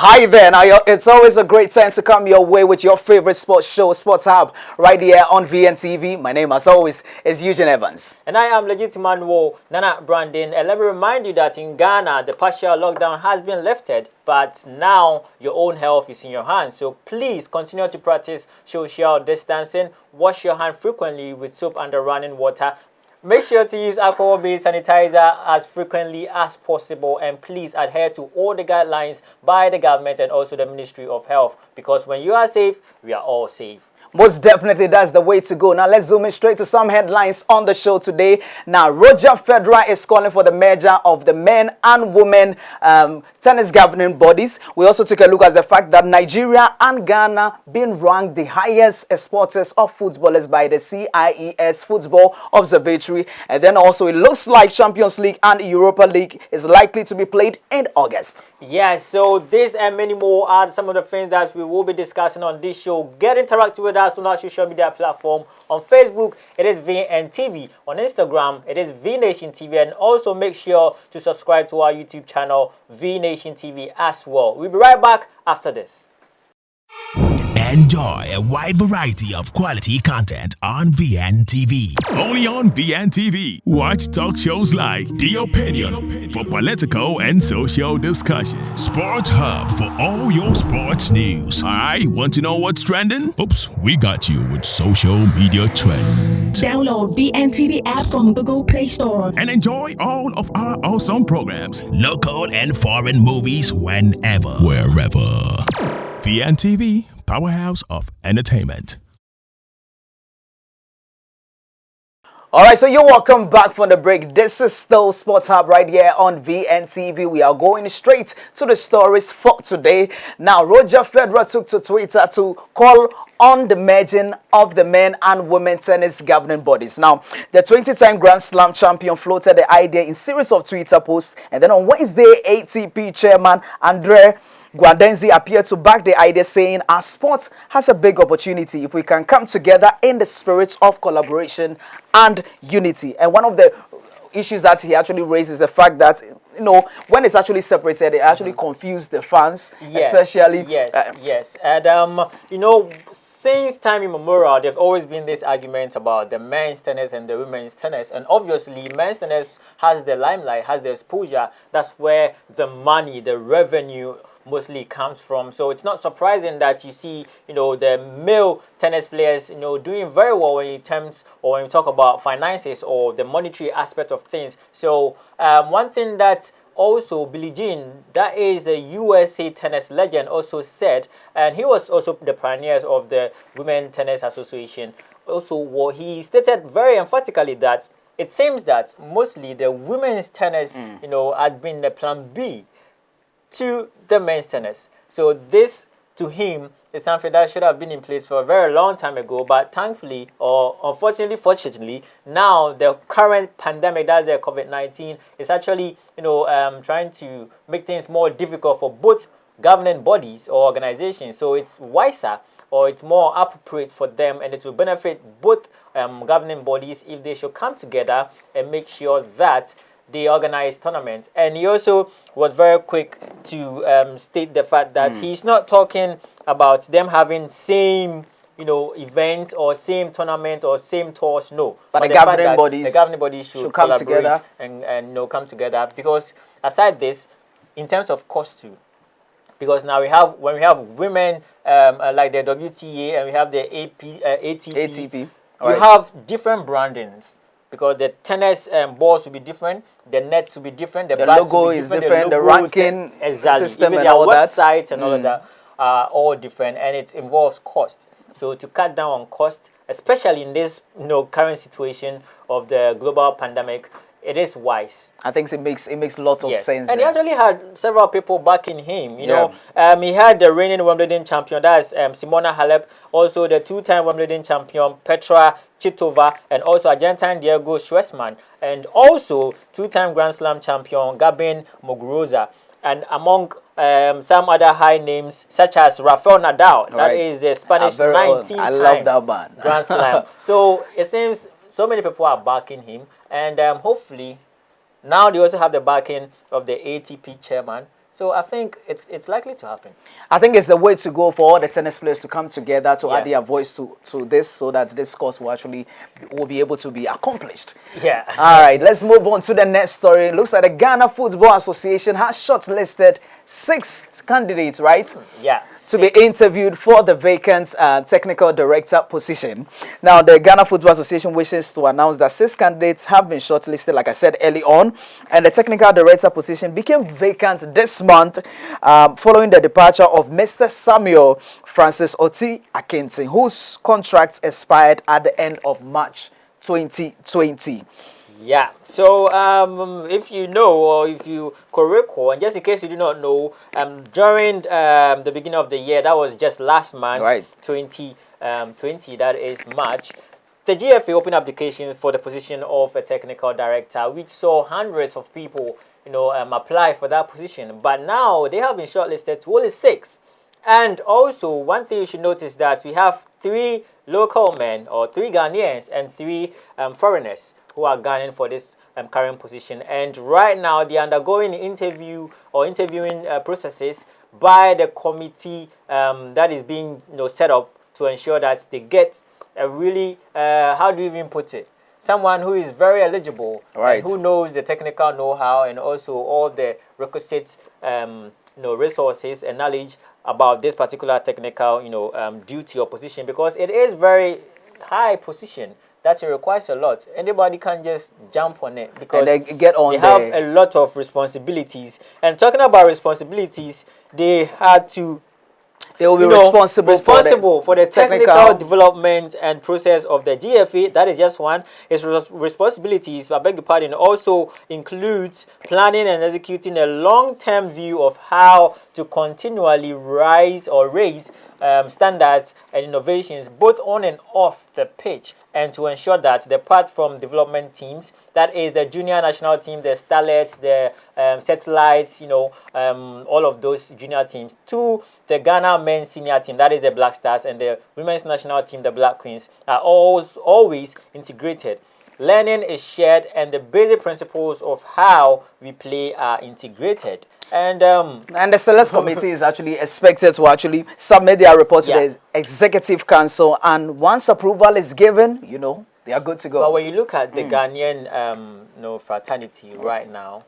Hi there. Now, it's always a great time to come your way with your favorite sports show, Sports Hub, right here on VNTV. My name, as always, is Eugene Evans. And I am Legitimate Nana Brandon. And let me remind you that in Ghana, the partial lockdown has been lifted, but now your own health is in your hands. So please continue to practice social distancing. Wash your hand frequently with soap and running water. Make sure to use alcohol-based sanitizer as frequently as possible, and please adhere to all the guidelines by the government and also the Ministry of Health, because when you are safe, we are all safe. Most definitely, that's the way to go. Now, let's zoom in straight to some headlines on the show today. Now, Roger Federer is calling for the merger of the men and women tennis governing bodies. We also took a look at the fact that Nigeria and Ghana being ranked the highest exporters of footballers by the Cies Football Observatory. And then also, it looks like Champions League and Europa League is likely to be played in August. Yes, so this and many more are some of the things that we will be discussing on this show. Get interactive with us on our social media platform. On Facebook, it is VNTV. On Instagram, it is VNationTV. And also make sure to subscribe to our YouTube channel, VNationTV as well. We'll be right back after this. Enjoy a wide variety of quality content on VNTV. Only on VNTV. Watch talk shows like The Opinion for political and social discussion. Sports Hub for all your sports news. I want to know what's trending? Oops, we got you with social media trends. Download VNTV app from Google Play Store. And enjoy all of our awesome programs. Local and foreign movies whenever, wherever. VNTV, powerhouse of entertainment. All right, so you're welcome back from the break. This is still Sports Hub right here on VNTV. We are going straight to the stories for today. Now, Roger Federer took to Twitter to call on the merging of the men and women tennis governing bodies. Now, the 20-time Grand Slam champion floated the idea in series of Twitter posts, and then on Wednesday, ATP chairman Andre Guadenzi appeared to back the idea, saying our sport has a big opportunity if we can come together in the spirit of collaboration and unity. And one of the issues that he actually raised is the fact that, you know, when it's actually separated, it actually confused the fans, especially. Yes. And, you know, since time immemorial, there's always been this argument about the men's tennis and the women's tennis. And obviously, men's tennis has the limelight, has the exposure. That's where the money, the revenue mostly comes from. So it's not surprising that you see, you know, the male tennis players, you know, doing very well when you terms or when you talk about finances or the monetary aspect of things. So one thing that also Billie Jean, that is a USA tennis legend, also said, and he was also the pioneers of the Women Tennis Association. Also, what he stated very emphatically that it seems that mostly the women's tennis, you know, had been the plan B to the men's tennis. So this, to him, is something that should have been in place for a very long time ago, but thankfully, or fortunately, now the current pandemic, that's the COVID-19, is actually, you know, trying to make things more difficult for both governing bodies or organizations. So it's wiser, or it's more appropriate for them, and it will benefit both governing bodies if they should come together and make sure that they organize tournaments. And he also was very quick to state the fact that he's not talking about them having same, you know, events or same tournament or same tours. No, but the governing bodies should come together and you know, come together, because aside this, in terms of cost too, because now when we have women like the WTA and we have the ATP, you have different brandings. Because the tennis balls will be different, the nets will be different, the logo is different, the ranking system even and all that. Websites and all of that are all different, and it involves cost. So to cut down on cost, especially in this, you know, current situation of the global pandemic, it is wise. I think it makes a lot of sense. And he actually had several people backing him. You know, he had the reigning Wimbledon champion, that's Simona Halep, also the two-time Wimbledon champion Petra Kvitova, and also Argentine Diego Schwartzman, and also two-time Grand Slam champion Gabin Muguruza, and among some other high names such as Rafael Nadal, that is the Spanish 19-time Grand Slam. So it seems so many people are backing him, and hopefully now they also have the backing of the ATP chairman. So I think it's likely to happen. I think it's the way to go for all the tennis players to come together to add Yeah. their voice to this, so that this course will be able to be accomplished. Yeah. All right, let's move on to the next story. It looks like the Ghana Football Association has shortlisted 6 candidates, right? Yeah. To be interviewed for the vacant technical director position. Now, the Ghana Football Association wishes to announce that 6 candidates have been shortlisted, like I said early on, and the technical director position became vacant this month following the departure of Mr. Samuel Francis Oti Akintin, whose contract expired at the end of March 2020. Yeah, so if you know, or if you could recall, and just in case you do not know, during the beginning of the year, that was just last month, Right. 2020, that is March, the GFA opened applications for the position of a technical director, which saw hundreds of people, apply for that position. But now they have been shortlisted to only 6. And also, one thing you should notice that we have 3 local men, or 3 Ghanaians, and 3 foreigners who are gunning for this current position. And right now, they're undergoing interviewing processes by the committee that is being set up to ensure that they get a really, how do you even put it? Someone who is very eligible, right, and who knows the technical know-how and also all the requisite resources and knowledge about this particular technical duty or position, because it is very high position that it requires a lot. Anybody can just jump on it because and they have a lot of responsibilities. And talking about responsibilities, they will be responsible for the technical development and process of the GFA. That is just one. Its responsibilities, I beg your pardon, also includes planning and executing a long-term view of how to continually raise standards and innovations both on and off the pitch, and to ensure that the part from development teams, that is the junior national team, the starlets, the satellites, all of those junior teams, to the Ghana men's senior team, that is the Black Stars, and the women's national team, the Black Queens, are always integrated. Learning is shared, and the basic principles of how we play are integrated. And the select committee is actually expected to actually submit their report to the executive council, and once approval is given, they are good to go. But when you look at the Ghanaian fraternity right now,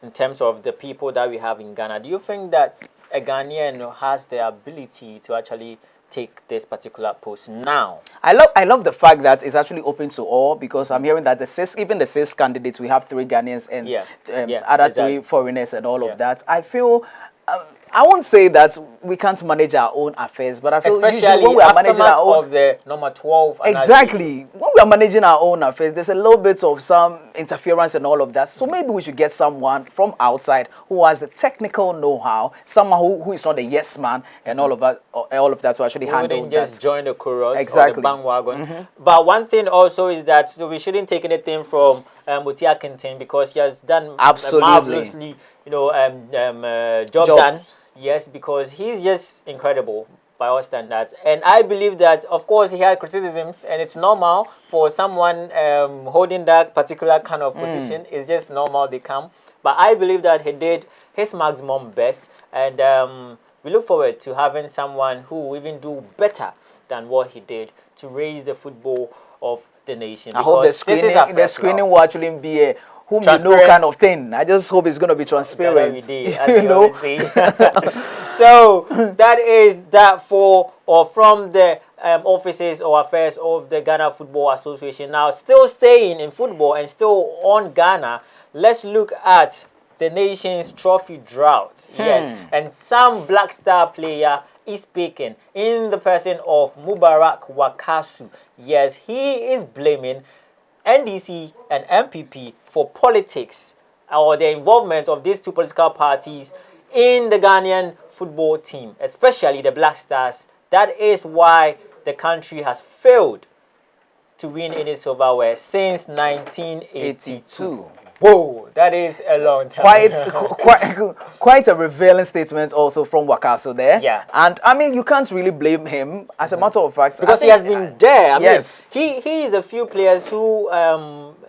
in terms of the people that we have in Ghana, do you think that a Ghanaian has the ability to actually take this particular post now? I love the fact that it's actually open to all, because I'm hearing that even the 6 candidates, we have 3 Ghanaians and other 3 foreigners and all of that. I feel I won't say that we can't manage our own affairs, but I feel especially when we are managing our own of the number 12. Exactly. When we are managing our own affairs, there's a little bit of some interference and all of that. So maybe we should get someone from outside who has the technical know-how, someone who is not a yes man and all of that to actually handle that. We wouldn't just join the chorus exactly. or the bandwagon. But one thing also is that we shouldn't take anything from Oti Akintin, because he has done marvelously, job done. Yes, because he's just incredible by all standards. And I believe that, of course, he had criticisms, and it's normal for someone holding that particular kind of position. It's just normal, they come. But I believe that he did his maximum best, and we look forward to having someone who will even do better than what he did to raise the football of the nation. I hope the screening will actually be a whom you know kind of thing. I just hope it's going to be transparent. So that is that from the offices or affairs of the Ghana Football Association. Now, still staying in football and still on Ghana, let's look at the nation's trophy drought. Yes, and some Black Star player is speaking in the person of Mubarak Wakasu. Yes, he is blaming NDC and MPP for politics, or the involvement of these 2 political parties in the Ghanaian football team, especially the Black Stars. That is why the country has failed to win any silverware since 1982. Whoa, that is a long time. Quite a revealing statement also from Wakaso there. Yeah. And I mean, you can't really blame him, as a matter of fact, because he has been there. I yes. mean, he is a few players who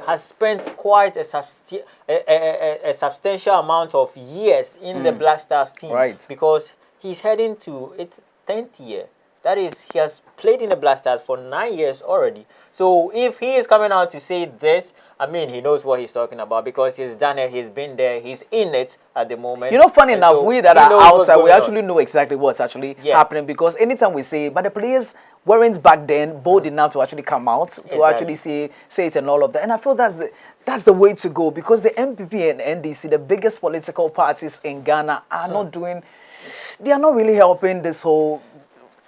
has spent quite a, a substantial amount of years in the Black Stars team. Right. Because he's heading to its 10th year. That is, he has played in the Black Stars for 9 years already. So if he is coming out to say this, I mean, he knows what he's talking about because he's done it, he's been there, he's in it at the moment. You know, funny enough, so we that he are knows outside, we what's going actually on. know exactly what's actually happening because anytime we say, but the players weren't back then bold enough to actually come out to actually say it and all of that. And I feel that's the way to go because the NPP and NDC, the biggest political parties in Ghana, are not doing, they are not really helping this whole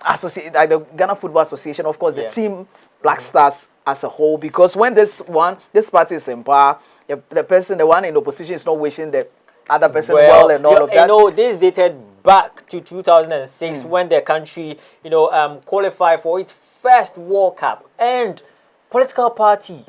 associate, like the Ghana Football Association, of course, the team Black Stars as a whole, because when this party is in power, the one in opposition is not wishing the other person well and all of that. You know, this dated back to 2006 when the country, you know, qualified for its first World Cup, and political party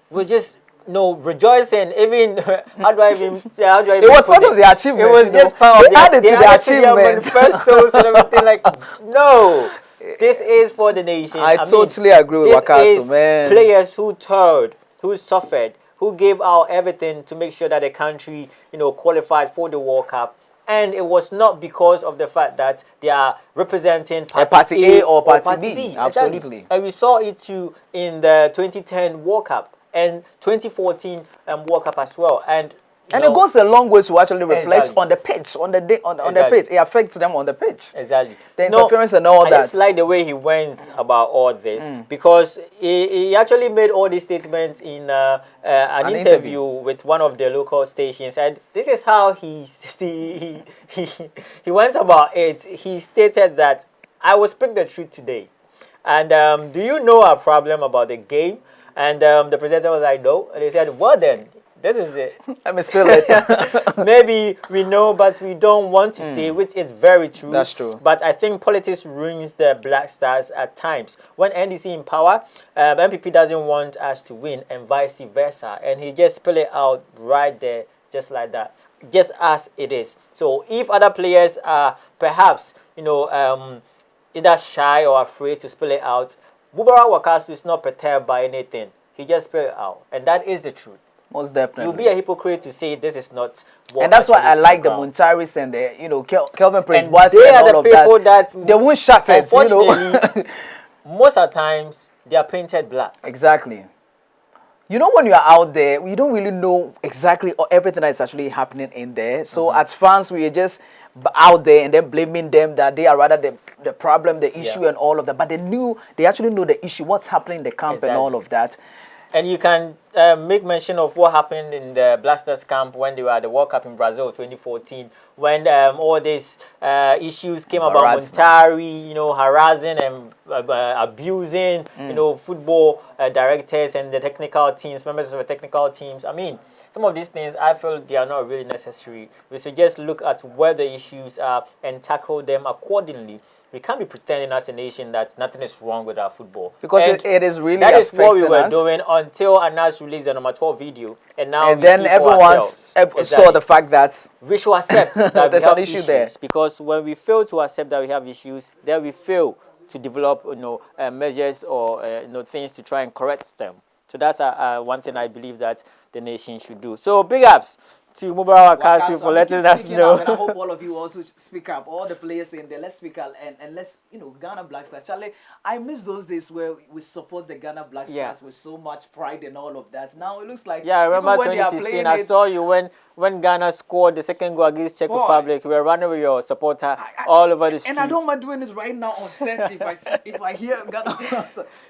were just rejoicing. Even how do I even it was part of the achievement. It was just part of they added to the achievement. Manifestos and everything. Like, no, this is for the nation. I totally agree with Wakaso, man. Players who toiled, who suffered, who gave out everything to make sure that the country, you know, qualified for the World Cup. And it was not because of the fact that they are representing party A or party B. Absolutely. Exactly. And we saw it too in the 2010 World Cup and 2014 World Cup as well. And it goes a long way to actually reflect on the pitch, on the pitch. It affects them on the pitch. Exactly. The interference and all that. I just like the way he went about all this because he actually made all these statements in an interview with one of the local stations, and this is how he went about it. He stated that I will speak the truth today, and do you know our problem about the game? And the presenter was like, no. And they said, well then, this is it. Let me spill it. Maybe we know, but we don't want to say, which is very true. That's true. But I think politics ruins the Black Stars at times. When NDC in power, MPP doesn't want us to win and vice versa. And he just spell it out right there, just like that, just as it is. So if other players are perhaps, you know, either shy or afraid to spell it out, Buhari Wakaso is not perturbed by anything. He just spell it out. And that is the truth. Most definitely. You'll be a hypocrite to say this is not what. And that's why I like the Montaris and the, you know, Kelvin Prince and they are the people that they won't shut it, you know. Most of the times they are painted black. Exactly. You know, when you are out there, you don't really know exactly everything that is actually happening in there. So as fans, we are just out there and then blaming them that they are rather the problem, the issue and all of that. But they actually know the issue, what's happening in the camp and all of that. And you can make mention of what happened in the Black Stars camp when they were at the World Cup in Brazil 2014, when all these issues came about, Montari, you know, harassing and abusing, you know, football directors and the technical teams, members of the technical teams. I mean, some of these things, I feel they are not really necessary. We should just look at where the issues are and tackle them accordingly. We can't be pretending as a nation that nothing is wrong with our football. Because it is really that is what we were doing until Anas released the number 12 video. And now and then everyone saw the fact that we should accept that there's we have an issue issues there. Because when we fail to accept that we have issues, then we fail to develop, you know, measures or you know, things to try and correct them. So that's one thing I believe that the nation should do. So big ups to Buhari Wakaso for letting us know. And I hope all of you also speak up. All the players in there, let's speak up and let's, you know, Ghana Black Stars. Charlie, I miss those days where we support the Ghana Black Stars with so much pride and all of that. Now it looks like I remember 2016. I saw you when Ghana scored the second goal against Czech Republic. We were running with your supporter all over the street. And I don't mind doing it right now on set if I hear Ghana.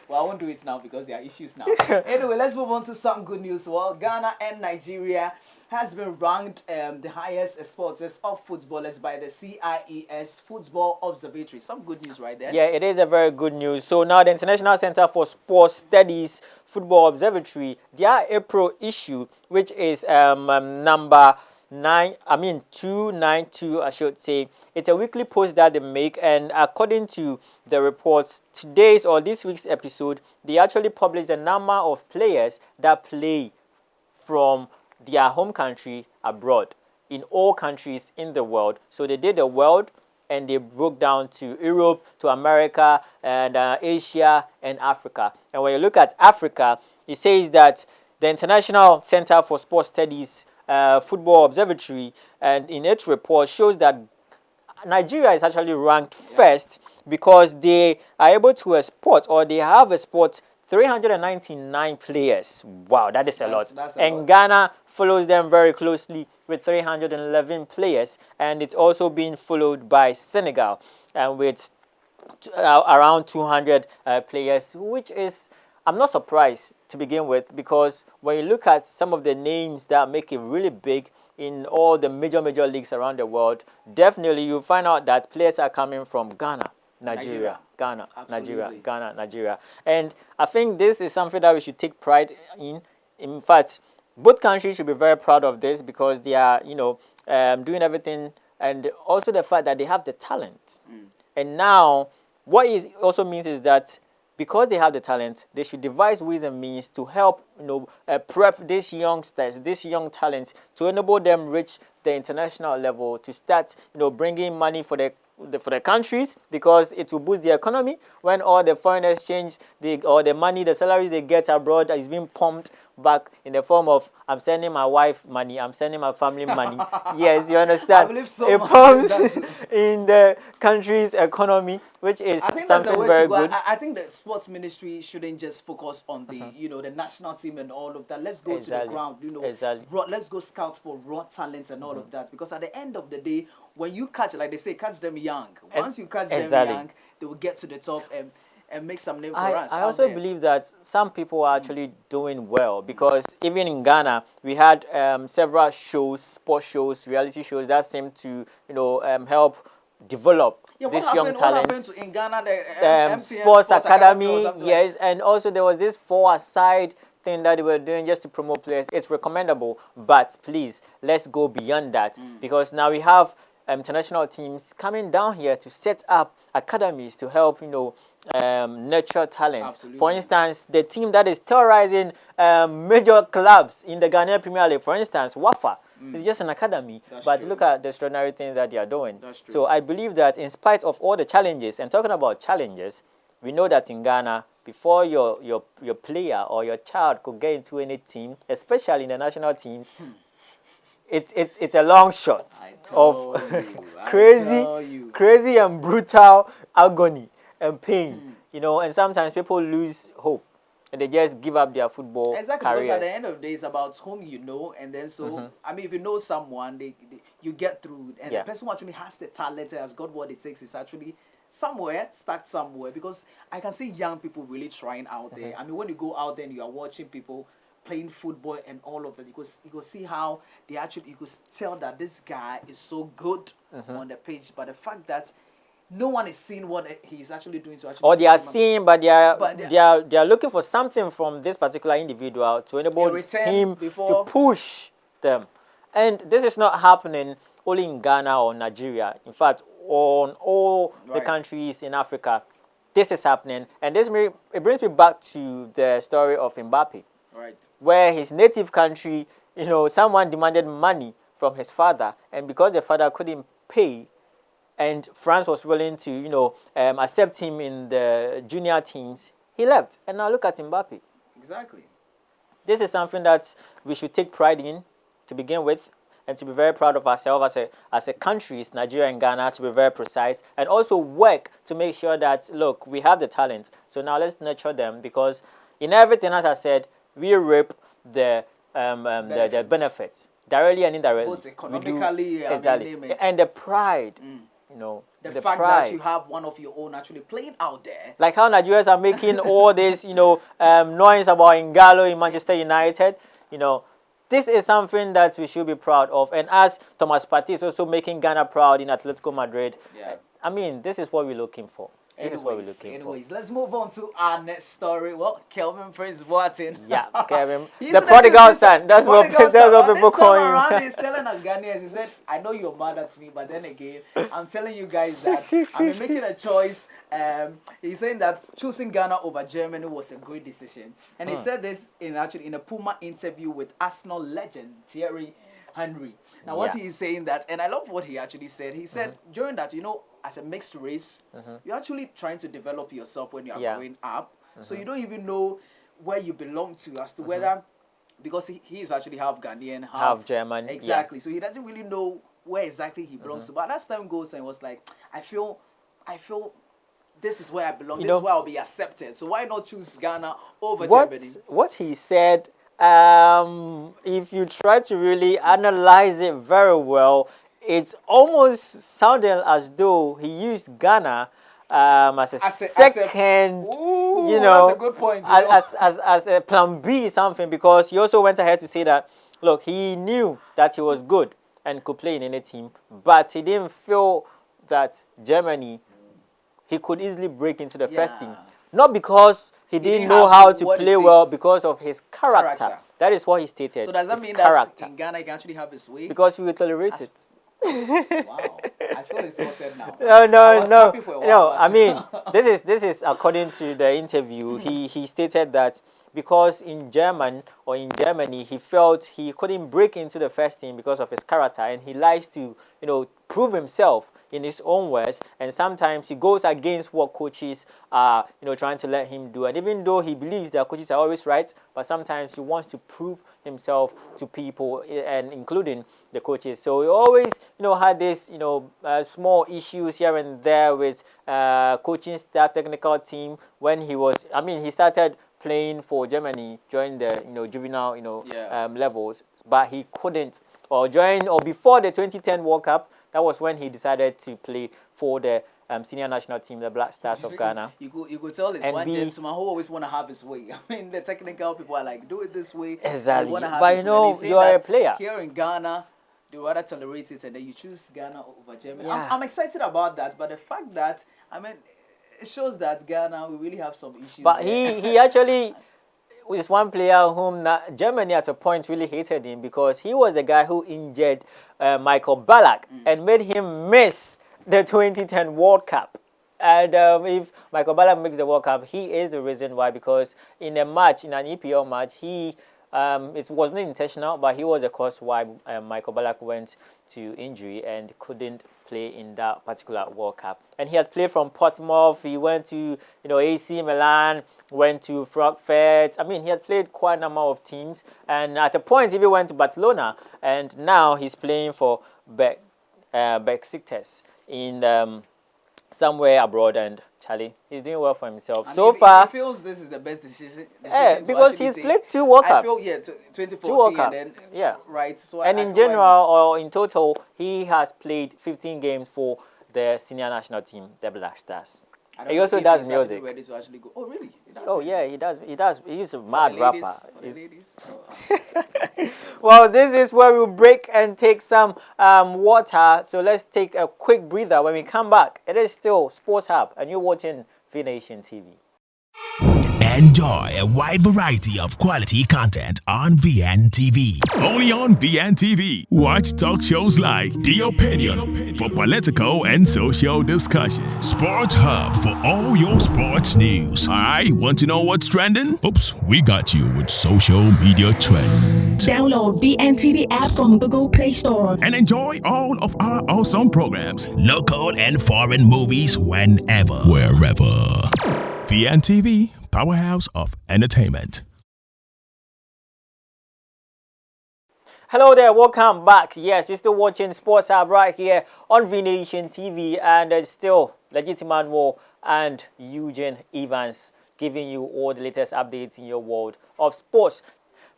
Well, I won't do it now because there are issues now. Anyway, let's move on to some good news. Well, Ghana and Nigeria has been ranked the highest exporters of footballers by the CIES Football Observatory. Some good news right there. Yeah, it is a very good news. So now the International Center for Sports Studies Football Observatory, their April issue, which is number 292, I should say. It's a weekly post that they make, and according to the reports, today's or this week's episode, they actually published the number of players that play from their home country abroad in all countries in the world. So they did the world and they broke down to Europe, to America, and Asia and Africa. And when you look at Africa, it says that the International Center for Sports Studies Football Observatory, and in its report shows that Nigeria is actually ranked first because they are able to export, or they have export 399 players. Wow, that is a lot. And Ghana follows them very closely with 311 players, and it's also being followed by Senegal and with around 200 players, which is, I'm not surprised to begin with, because when you look at some of the names that make it really big in all the major leagues around the world, definitely you'll find out that players are coming from Ghana, Nigeria, Ghana, Nigeria, Ghana, Nigeria. And I think this is something that we should take pride in. In fact, both countries should be very proud of this, because they are, doing everything, and also the fact that they have the talent. And now, what it also means is that because they have the talent, they should devise ways and means to help, prep these youngsters, these young talents, to enable them reach the international level, to start, bringing money for the countries, because it will boost the economy when all the foreign exchange, or the money, the salaries they get abroad is being pumped back in the form of, I'm sending my wife money, I'm sending my family money. Yes, you understand? I believe so. It pumps in the country's economy, which is something very good. I think the sports ministry shouldn't just focus on the, the national team and all of that. Let's go to the ground, let's go scout for raw talents and all of that. Because at the end of the day, when you catch, like they say, catch them young. Once you catch them young, they will get to the top and make some name for us. I also believe that some people are actually doing well, because even in Ghana, we had several shows, sports shows, reality shows that seem to, help develop this young talent. What happened in Ghana, the MTN Sports Academy, yes, and also there was this 4-a-side thing that they were doing just to promote players. It's recommendable, but please, let's go beyond that, because now we have international teams coming down here to set up academies to help, nurture talent. Absolutely. For instance, the team that is terrorizing major clubs in the Ghanaian Premier League, for instance, Wafa, is just an academy. But look at the extraordinary things that they are doing. So I believe that in spite of all the challenges, and talking about challenges, we know that in Ghana, before your player or your child could get into any team, especially in the national teams, it's a long shot of crazy and brutal agony and pain, and sometimes people lose hope and they just give up their football careers. Because at the end of the day, it's about whom you know, and then I mean, if you know someone, you get through, and the person who actually has the talent, has got what it takes, is actually start somewhere, because I can see young people really trying out there. I mean, when you go out there and you are watching people playing football and all of that, you could see how they actually, you could tell that this guy is so good on the pitch, but the fact that no one is seeing what he's actually doing to actually, or they are seeing, but they are looking for something from this particular individual to enable him to push them. And this is not happening only in Ghana or Nigeria. In fact, on all the countries in Africa, this is happening. And it brings me back to the story of MBAPPE. Right. Where his native country, someone demanded money from his father, and because the father couldn't pay, and France was willing to, accept him in the junior teams, he left. And now look at MBAPPE. Exactly. This is something that we should take pride in to begin with, and to be very proud of ourselves as a countries, Nigeria and Ghana, to be very precise, and also work to make sure that, look, we have the talent. So now let's nurture them, because in everything, as I said, we reap the benefits, directly and indirectly. Both economically, and the pride, the fact that you have one of your own actually playing out there. Like how Nigerians are making all this, noise about Ingalo in Manchester United, this is something that we should be proud of. And as Thomas Partey is also making Ghana proud in Atletico Madrid, I mean, this is what we're looking for. This is what we're looking for. Let's move on to our next story. Well, Kelvin Prince Boateng. Yeah, Kevin. the prodigal son. That's what people call him. Around, he's telling us Ghanaians, he said, I know you're mad at me, but then again, I'm telling you guys that I'm making a choice. He's saying that choosing Ghana over Germany was a great decision. And he said this in a Puma interview with Arsenal legend Thierry Henry. Now, what he is saying that, and I love what he actually said. He said during that, as a mixed race, you're actually trying to develop yourself when you are growing up. So you don't even know where you belong to, as to whether because he is actually half Ghanaian, Half German, yeah. Exactly. So he doesn't really know where exactly he belongs to. But as time goes and was like, I feel this is where I belong. This is where I'll be accepted. So why not choose Ghana over Germany? What he said, if you try to really analyze it very well, it's almost sounding as though he used Ghana as a second, you know, that's a good point. As a plan B something, because he also went ahead to say that, look, he knew that he was good and could play in any team, but he didn't feel that Germany, he could easily break into the first team. Not because he didn't know how to play well, because of his character. That is what he stated. So does that mean that in Ghana he can actually have his way? Because we will tolerate it. Wow, I feel insulted now. No. I mean, this is according to the interview. He stated that because in Germany he felt he couldn't break into the first team because of his character, and he likes to prove himself in his own words, and sometimes he goes against what coaches are trying to let him do. And even though he believes that coaches are always right, but sometimes he wants to prove himself to people, and including the coaches. So he always had this small issues here and there with coaching staff, technical team. When he started playing for Germany during the juvenile levels, but he couldn't, or before the 2010 World Cup. That was when he decided to play for the senior national team, the Black Stars of Ghana. You could tell this one gentleman who always want to have his way. I mean, the technical people are like, do it this way. Exactly. But you are a player. Here in Ghana, they rather tolerate it, and then you choose Ghana over Germany. Yeah. I'm excited about that, but the fact that, it shows that Ghana, we really have some issues. But there. he actually is one player whom Germany at a point really hated him, because he was the guy who injured Michael Ballack and made him miss the 2010 World Cup. And if Michael Ballack makes the World Cup, he is the reason why, because in an EPL match, it wasn't intentional, but he was the cause why Michael Ballack went to injury and couldn't play in that particular World Cup. And he has played from Portsmouth. He went to AC Milan, went to Frankfurt. He has played quite a number of teams, and at a point he even went to Barcelona, and now he's playing for Besiktas in somewhere abroad. And Charlie, he's doing well for himself. So far, he feels this is the best decision because he's played 2 World Cups. I feel 2014 2 World Cups. and then, right. So and in general or in total, he has played 15 games for the senior national team, the Black Stars. He also does music. Ready to actually go. Oh, really? He does. He's a mad rapper. Well, this is where we'll break and take some water. So let's take a quick breather. When we come back, it is still Sports Hub, and you're watching VNation TV. Enjoy a wide variety of quality content on VNTV. Only on VNTV. Watch talk shows like The Opinion for political and social discussion. Sports Hub for all your sports news. I want to know what's trending? Oops, we got you with social media trends. Download VNTV app from Google Play Store. And enjoy all of our awesome programs, local and foreign movies whenever, wherever. VNTV, powerhouse of entertainment. Hello there, welcome back. Yes, you're still watching Sports Hub right here on VNation TV, and it's still Legitimate War and Eugene Evans giving you all the latest updates in your world of sports.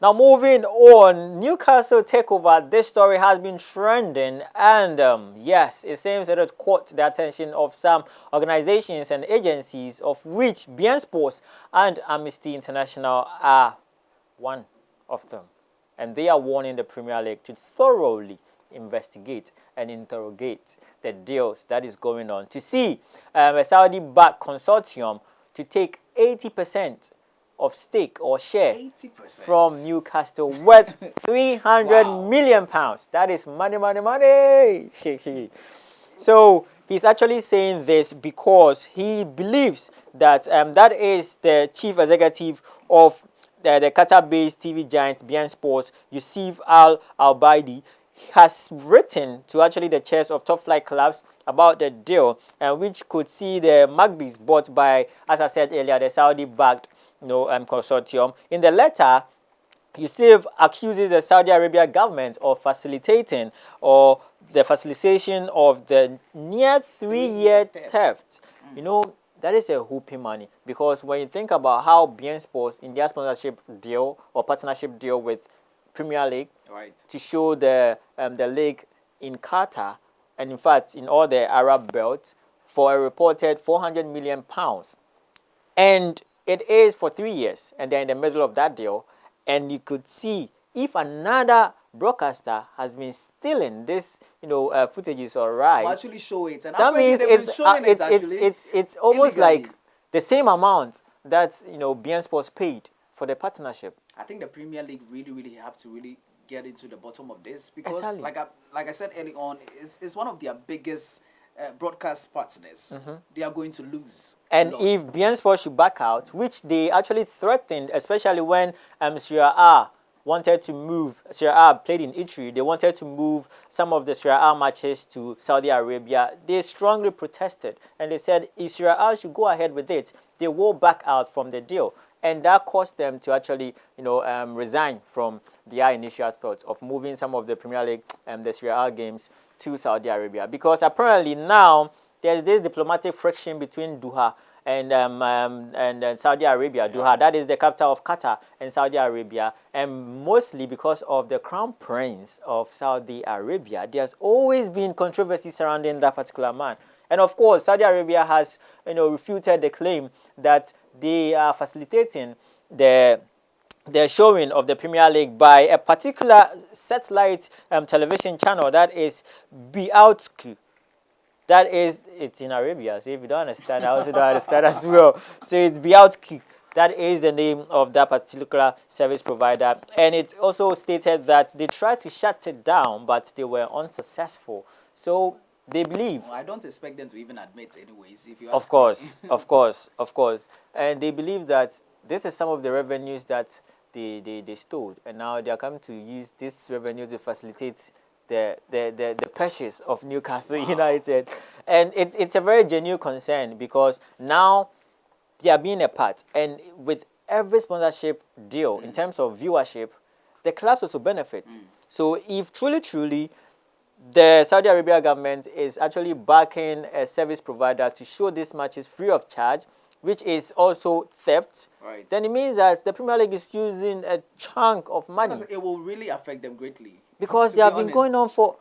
Now, moving on, Newcastle takeover. This story has been trending, and yes, it seems that it caught the attention of some organizations and agencies, of which BeIN Sports and Amnesty International are one of them. And they are warning the Premier League to thoroughly investigate and interrogate the deals that is going on, to see a Saudi-backed consortium to take 80% of stake or share 80%. from Newcastle, worth 300 million pounds. That is money, money, money. So he's actually saying this because he believes that that is the chief executive of the Qatar-based TV giant BeIN Sports, Yusuf Al-Albaidi, has written to actually the chairs of top-flight clubs about the deal, which could see the Magpies bought by, as I said earlier, the Saudi-backed consortium. In the letter, Yusuf accuses the Saudi Arabia government of facilitating or the facilitation of the near 3-year theft. You know, that is a whooping money, because when you think about how BeIN Sports in their sponsorship deal or partnership deal with Premier League to show the league in Qatar, and in fact in all the Arab belt, for a reported £400 million, and it is for 3 years, and they're in the middle of that deal, and you could see if another broadcaster has been stealing this, footages or rights, to actually show it, and that means it's almost illegally. like the same amount that BeIN Sports paid for the partnership. I think the Premier League really have to really get into the bottom of this, because Exactly. like I said early on, it's one of their biggest broadcast partners. They are going to lose. And if BeIN Sports should back out, which they actually threatened, especially when Serie A wanted to move, Serie A played in Italy, they wanted to move some of the Serie A matches to Saudi Arabia, they strongly protested, and they said if Serie A should go ahead with it, they will back out from the deal. And that caused them to actually, resign from their initial thoughts of moving some of the Premier League and the Serie A games to Saudi Arabia. Because apparently now there's this diplomatic friction between Doha and Saudi Arabia. Doha, that is the capital of Qatar, and Saudi Arabia, and mostly because of the Crown Prince of Saudi Arabia. There's always been controversy surrounding that particular man. And of course, Saudi Arabia has, refuted the claim that they are facilitating the showing of the Premier League by a particular satellite television channel, that is BOATENG. That is, it's in Arabia, so if you don't understand, I also don't understand as well. So it's BOATENG. That is the name of that particular service provider. And it also stated that they tried to shut it down, but they were unsuccessful. So they believe. Well, I don't expect them to even admit anyways. If you of course, of course. And they believe that this is some of the revenues that they stole. And now they are coming to use this revenue to facilitate the purchase of Newcastle United. And it's a very genuine concern, because now they are being a part. And with every sponsorship deal, in terms of viewership, the clubs also benefit. So if truly the Saudi Arabia government is actually backing a service provider to show these matches free of charge, which is also theft, then it means that the Premier League is using a chunk of money. It will really affect them greatly. Because they have been going on for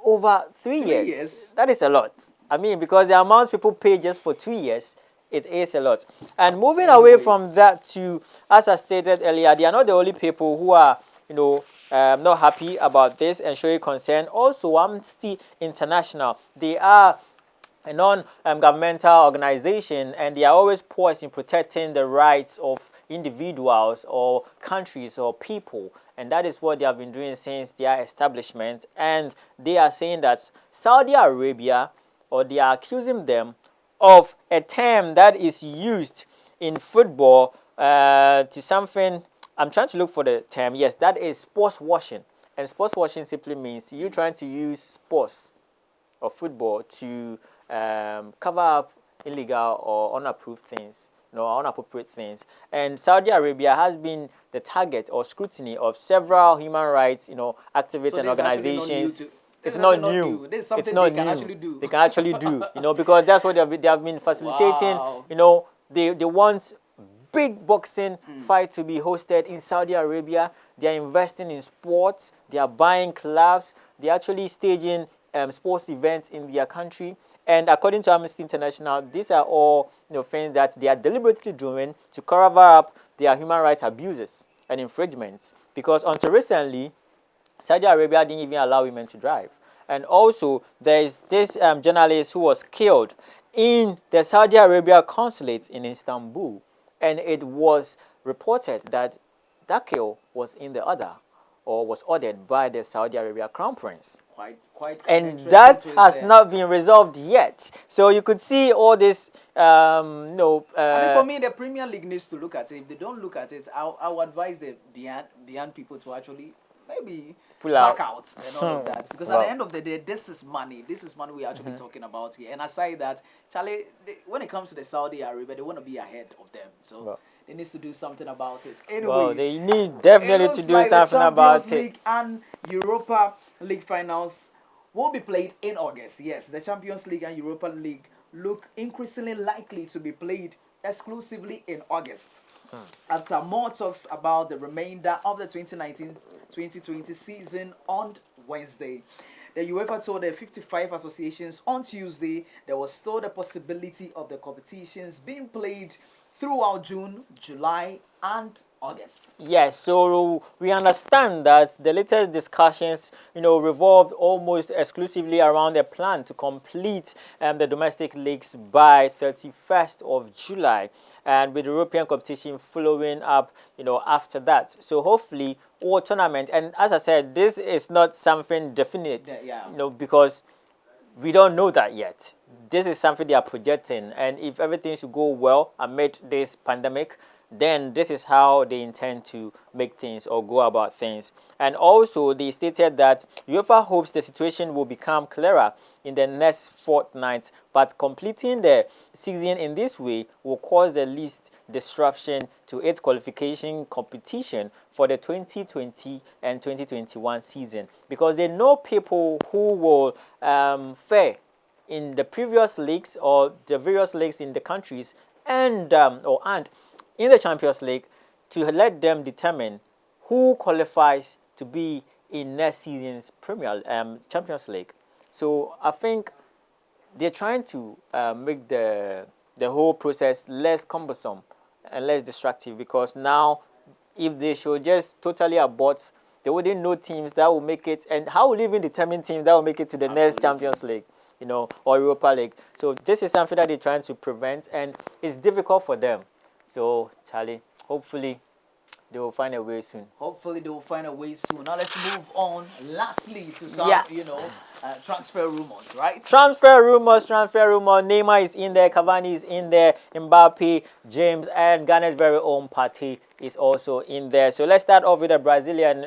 over 3 years. That is a lot. I mean, because the amount people pay just for 2 years, it is a lot. And moving away from that to, as I stated earlier, they are not the only people who are, not happy about this and showing concern. Also, Amnesty International, they are a non-governmental organization, and they are always poised in protecting the rights of individuals or countries or people. And that is what they have been doing since their establishment. And they are saying that Saudi Arabia, or they are accusing them of a term that is used in football to something. I'm trying to look for the term. Yes, that is sports washing. And sports washing simply means you trying to use sports or football to cover up illegal or unapproved things, unappropriate things. And Saudi Arabia has been the target or scrutiny of several human rights, activists and organizations. It's not new. This is something they can actually do. They can actually do, because that's what they have been facilitating. Wow. They want big boxing fight to be hosted in Saudi Arabia. They are investing in sports. They are buying clubs. They are actually staging sports events in their country. And according to Amnesty International, these are all things that they are deliberately doing to cover up their human rights abuses and infringements. Because until recently, Saudi Arabia didn't even allow women to drive. And also, there is this journalist who was killed in the Saudi Arabia consulate in Istanbul. And it was reported that that kill was in the order, or was ordered by the Saudi Arabia Crown Prince. Quite and that has not been resolved yet. So you could see all this, I mean, for me, the Premier League needs to look at it. If they don't look at it, I would advise the BeIN people to actually maybe back out and all of that. Because at the end of the day, this is money. This is money we're actually talking about here. And aside that, Charlie, when it comes to the Saudi Arabia, they want to be ahead of them. So they need to do something about it. Anyway, Well, they need it definitely to looks do like something the about Champions it. League and Europa League finals will be played in August. Yes, the Champions League and Europa League look increasingly likely to be played exclusively in August. After more talks about the remainder of the 2019-2020 season on Wednesday. The UEFA told the 55 associations on Tuesday there was still the possibility of the competitions being played throughout June, July, and August. Yes, so we understand that the latest discussions, revolved almost exclusively around a plan to complete the domestic leagues by 31st of July, and with European competition following up, after that. So hopefully, all tournament, and as I said, this is not something definite, Yeah. because we don't know that yet. This is something they are projecting, and if everything should go well amid this pandemic, then this is how they intend to make things or go about things. And also, they stated that UEFA hopes the situation will become clearer in the next fortnight, but completing the season in this way will cause the least disruption to its qualification competition for the 2020 and 2021 season, because they know people who will fare in the previous leagues or the various leagues in the countries and in the Champions League, to let them determine who qualifies to be in next season's Premier Champions League. So I think they're trying to make the whole process less cumbersome and less distractive, because now if they should just totally abort, they wouldn't know teams that will make it, and how will even determine teams that will make it to the next Champions League, or Europa League. So this is something that they're trying to prevent, and it's difficult for them. So, Charlie, hopefully they will find a way soon. Hopefully they will find a way soon. Now let's move on. Lastly, to some, transfer rumors, right? Transfer rumors. Neymar is in there, Cavani is in there, MBAPPE, James, and Ghana's very own PARTEY is also in there. So let's start off with the Brazilian.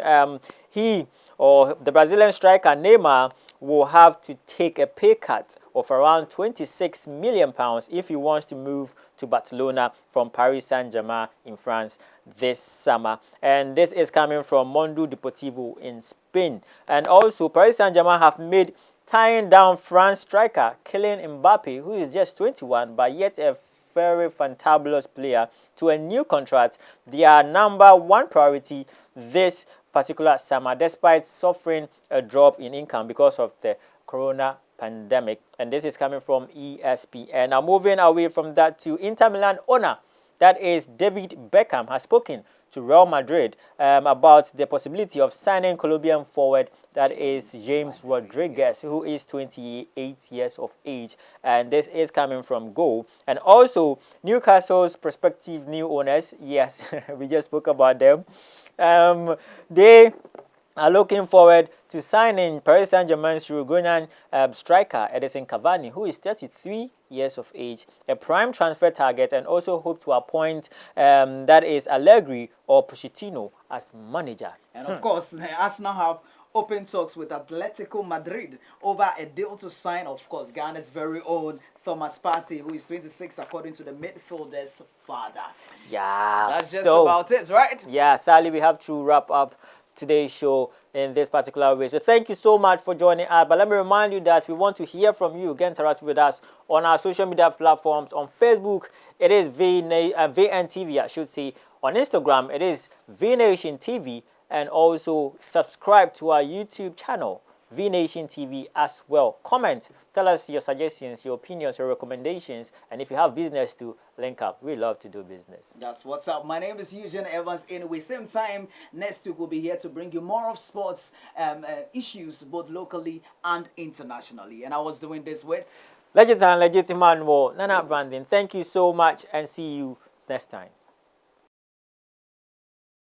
The Brazilian striker Neymar will have to take a pay cut of around £26 million if he wants to move to Barcelona from Paris Saint-Germain in France this summer. And this is coming from Mundo Deportivo in Spain. And also, Paris Saint-Germain have made tying down France striker Kylian Mbappe, who is just 21, but yet a very fantabulous player, to a new contract, their number one priority this particular summer, despite suffering a drop in income because of the corona pandemic. And this is coming from ESPN. Now, moving away from that to Inter Milan owner, that is David Beckham, has spoken to Real Madrid about the possibility of signing Colombian forward, that is James Rodriguez, who is 28 years of age. And this is coming from Go. And also, Newcastle's prospective new owners, yes, we just spoke about them. They are looking forward to signing Paris Saint-Germain's Uruguayan striker Edison Cavani, who is 33 years of age, a prime transfer target, and also hope to appoint that is Allegri or Pochettino as manager. And of course, Arsenal have open talks with Atletico Madrid over a deal to sign, of course, Ghana's very own Thomas Partey, who is 26, according to the midfielder's father. Yeah, that's just about it, right? Yeah, sadly, we have to wrap up today's show in this particular way. So thank you so much for joining us. But let me remind you that we want to hear from you. Get interact with us on our social media platforms. On Facebook, it is VNTV, I should say. On Instagram, it is VNation TV. And also subscribe to our YouTube channel, VNation TV, as well. Comment, tell us your suggestions, your opinions, your recommendations, and if you have business to link up, we love to do business. That's what's up. My name is Eugene Evans. Anyway, same time next week we'll be here to bring you more of sports issues, both locally and internationally. And I was doing this with Legit and Legitimate Nana Branding. Thank you so much, and see you next time.